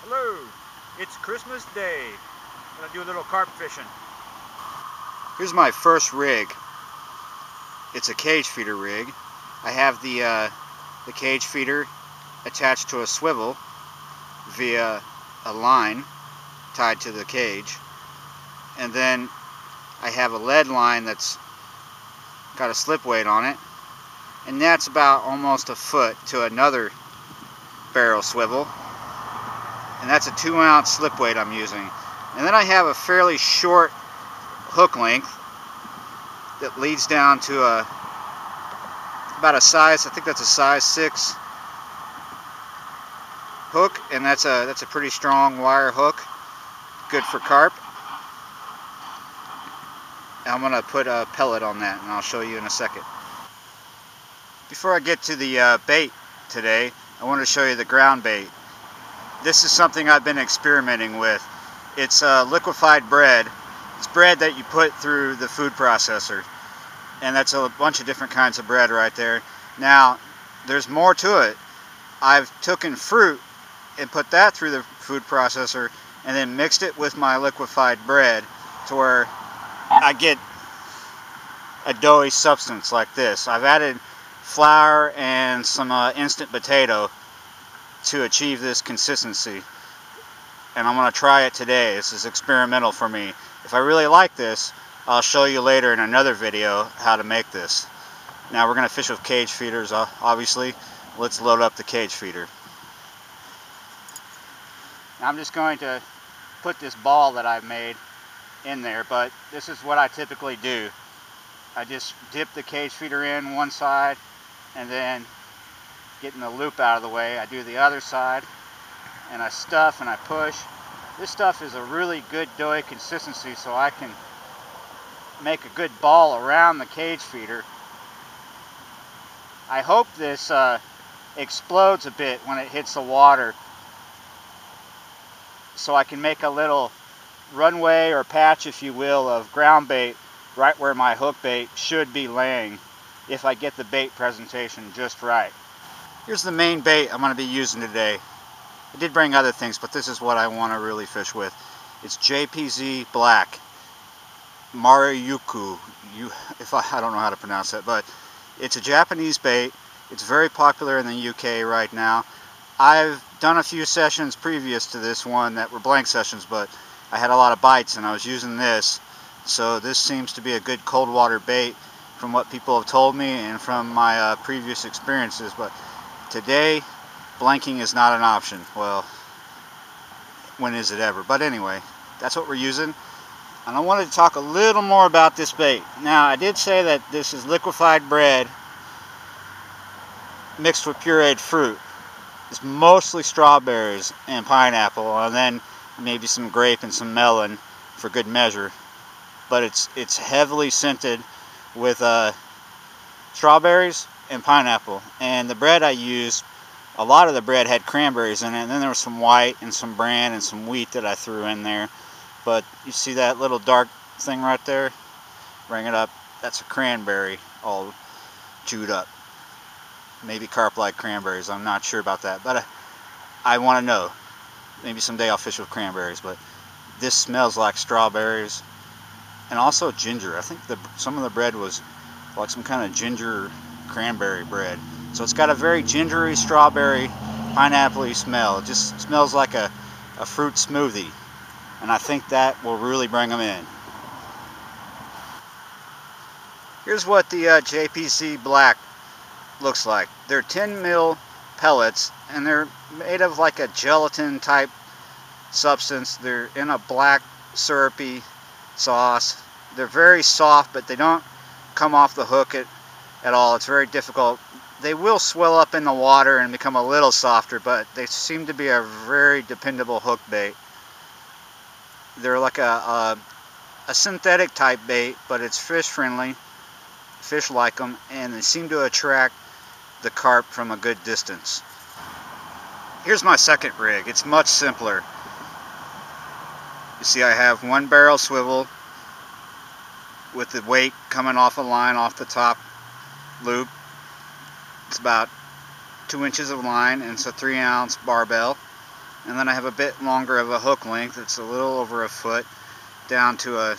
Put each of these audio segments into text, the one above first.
Hello, it's Christmas Day. I'm gonna do a little carp fishing. Here's my first rig. It's a cage feeder rig. I have the cage feeder attached to a swivel via a line tied to the cage, and then I have a lead line that's got a slip weight on it, and that's about almost a foot to another barrel swivel, and that's a 2-ounce slip weight I'm using. And then I have a fairly short hook length that leads down to about a size, I think that's a size 6 hook, and that's a pretty strong wire hook, good for carp. I'm gonna put a pellet on that, and I'll show you in a second. Before I get to the bait today, I want to show you the ground bait. This is something I've been experimenting with. It's liquefied bread. It's bread that you put through the food processor, and that's a bunch of different kinds of bread right there. Now, there's more to it. I've taken fruit and put that through the food processor and then mixed it with my liquefied bread to where I get a doughy substance like this. I've added flour and some instant potato to achieve this consistency, and I'm going to try it today. This is experimental for me. If I really like this, I'll show you later in another video how to make this. Now we're going to fish with cage feeders, obviously. Let's load up the cage feeder. Now I'm just going to put this ball that I've made in there, but this is what I typically do. I just dip the cage feeder in one side, and then getting the loop out of the way, I do the other side, and I stuff and I push. This stuff is a really good doughy consistency, so I can make a good ball around the cage feeder. I hope this explodes a bit when it hits the water, so I can make a little runway or patch, if you will, of ground bait right where my hook bait should be laying if I get the bait presentation just right. Here's the main bait I'm going to be using today. I did bring other things, but this is what I want to really fish with. It's JPZ Black. Marukyu. I don't know how to pronounce it, but it's a Japanese bait. It's very popular in the UK right now. I've done a few sessions previous to this one that were blank sessions, but I had a lot of bites and I was using this. So this seems to be a good cold water bait from what people have told me and from my previous experiences. But today, blanking is not an option. Well, when is it ever? But anyway, that's what we're using. And I wanted to talk a little more about this bait. Now, I did say that this is liquefied bread mixed with pureed fruit. It's mostly strawberries and pineapple, and then maybe some grape and some melon for good measure. But it's heavily scented with strawberries and pineapple. And the bread I used, a lot of the bread had cranberries in it, and then there was some white and some bran and some wheat that I threw in there. But you see that little dark thing right there? Bring it up. That's a cranberry all chewed up. Maybe carp like cranberries. I'm not sure about that, but I want to know. Maybe someday I'll fish with cranberries, but this smells like strawberries and also ginger. I think some of the bread was like some kind of ginger cranberry bread. So it's got a very gingery, strawberry, pineapple-y smell. It just smells like a fruit smoothie. And I think that will really bring them in. Here's what the JPZ Black looks like. They're 10 mil pellets, and they're made of like a gelatin type substance. They're in a black syrupy sauce. They're very soft, but they don't come off the hook at all. It's very difficult. They will swell up in the water and become a little softer, but they seem to be a very dependable hook bait. They're like a synthetic type bait, but it's fish friendly. Fish like them, and they seem to attract the carp from a good distance. Here's my second rig. It's much simpler. You see, I have one barrel swivel with the weight coming off a line off the top loop. It's about 2 inches of line, and it's a 3-ounce barbell. and then I have a bit longer of a hook length. It's a little over a foot down to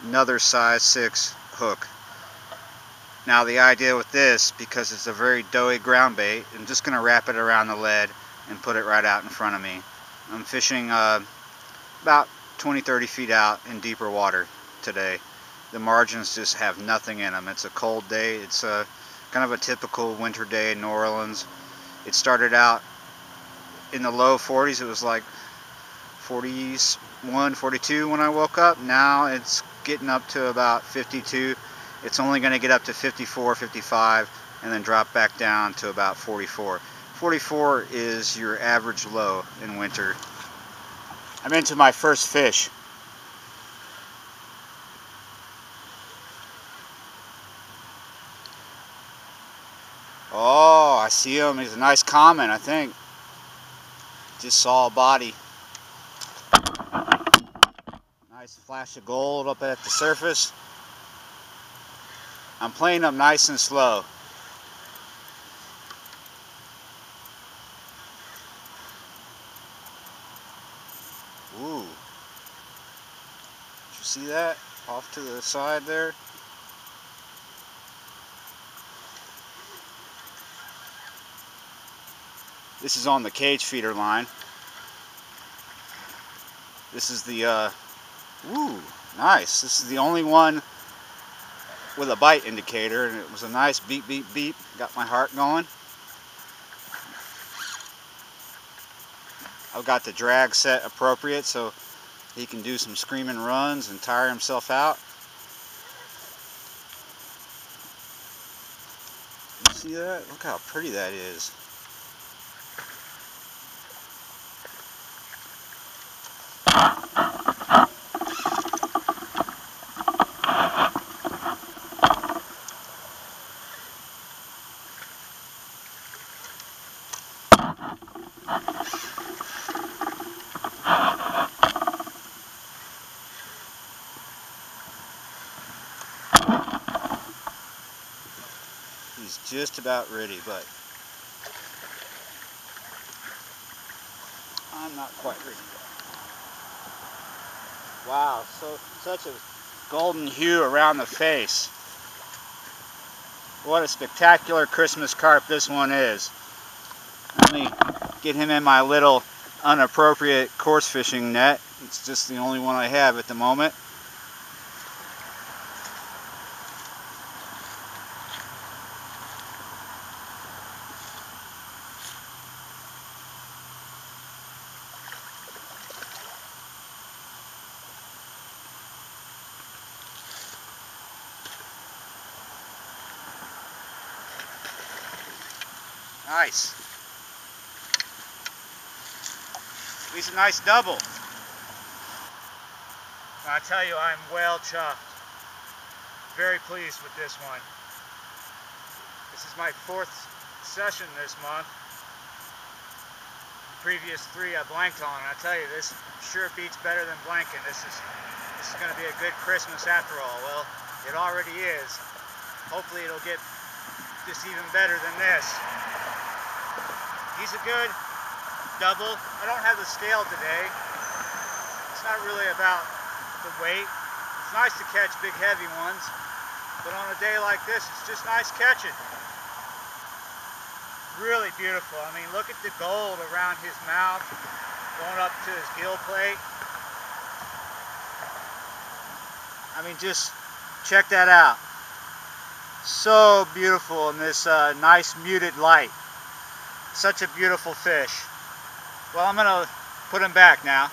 another size 6 hook. Now the idea with this, because it's a very doughy ground bait, I'm just going to wrap it around the lead and put it right out in front of me. I'm fishing about 20-30 feet out in deeper water today. The margins just have nothing in them. It's a cold day. It's a kind of a typical winter day in New Orleans. It started out in the low 40s. It was like 41, 42 when I woke up. Now it's getting up to about 52. It's only going to get up to 54, 55, and then drop back down to about 44. 44 is your average low in winter. I'm into my first fish. Oh, I see him. He's a nice comment, I think. Just saw a body. Nice flash of gold up at the surface. I'm playing up nice and slow. Ooh. Did you see that? Off to the side there. This is on the cage feeder line. This is the, ooh, nice. This is the only one with a bite indicator, and it was a nice beep, beep, beep. Got my heart going. I've got the drag set appropriate so he can do some screaming runs and tire himself out. You see that? Look how pretty that is. He's just about ready, but I'm not quite ready yet. Wow, such a golden hue around the face. What a spectacular Christmas carp this one is. Let me get him in my little unappropriate coarse fishing net. It's just the only one I have at the moment. Nice. He's a nice double. I tell you, I'm well chuffed. Very pleased with this one. This is my 4th session this month. The previous 3 I blanked on. I tell you, this sure beats better than blanking. This is going to be a good Christmas after all. Well, it already is. Hopefully it'll get just even better than this. He's a good double. I don't have the scale today. It's not really about the weight. It's nice to catch big heavy ones, but on a day like this, it's just nice catching. Really beautiful. I mean, look at the gold around his mouth, going up to his gill plate. I mean, just check that out. So beautiful in this nice muted light. Such a beautiful fish. Well, I'm gonna put him back now.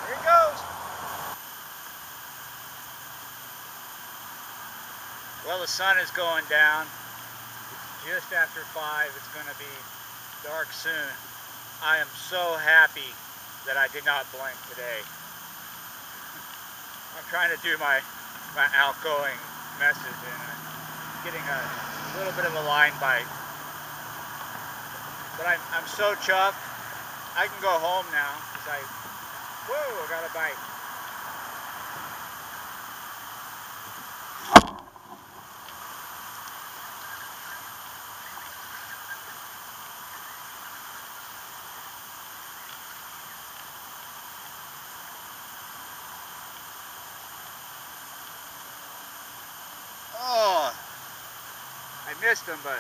Here he goes. Well, the sun is going down. It's just after 5. It's going to be dark soon. I am so happy that I did not blank today. I I'm trying to do my outgoing message, and I'm getting a little bit of a line bite. But I'm so chuffed. I can go home now because whoa, I got a bite. Oh, I missed him, but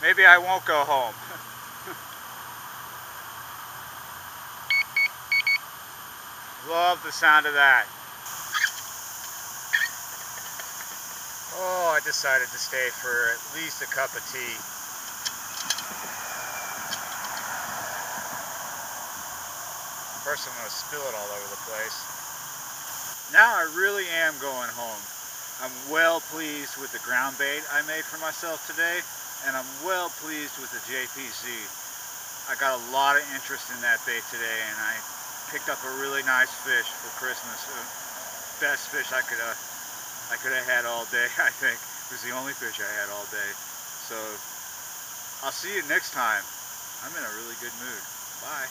maybe I won't go home. Love the sound of that. Oh, I decided to stay for at least a cup of tea. First I'm going to spill it all over the place. Now I really am going home. I'm well pleased with the ground bait I made for myself today, and I'm well pleased with the JPZ. I got a lot of interest in that bait today, and I picked up a really nice fish for Christmas. Best fish I could have had all day, I think. It was the only fish I had all day. So I'll see you next time. I'm in a really good mood. Bye.